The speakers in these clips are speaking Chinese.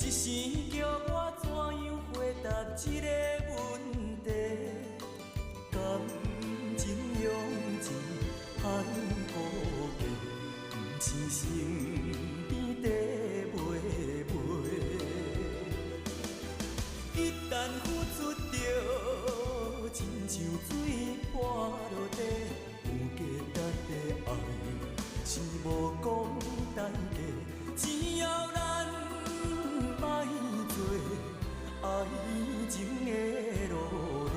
一生叫我怎样回答这个问题？感情用钱还孤价，不是身边地卖。一旦付出着，亲像水泼落地，有价值的爱是无讲代价，只要咱莫做爱情的奴隶。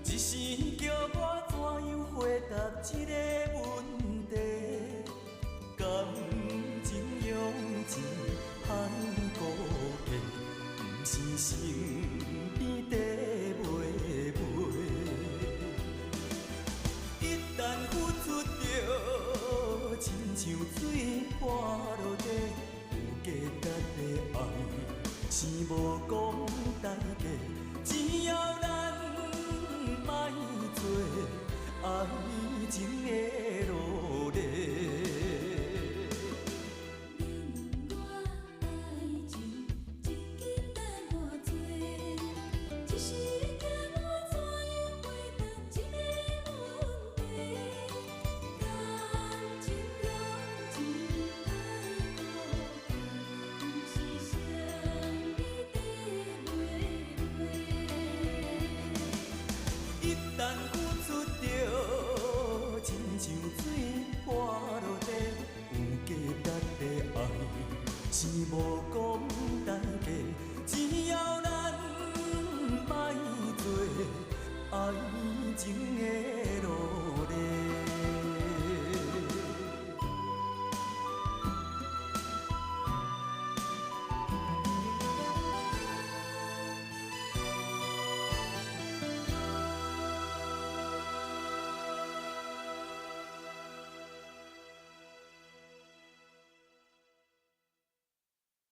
一生叫我怎样回答这个问题？感情用钱还孤价，不是身边地卖。一旦付出着，亲像水泼落地，有价值的爱是无讲代价，只要咱莫做爱情的奴隶。你问我爱情一斤值偌多，一时惊我怎样回答这个问题？感情用钱爱孤价，不是身边地卖。一旦付出着，亲像水泼落地，有价值的爱是无讲代价，只要咱莫做爱情的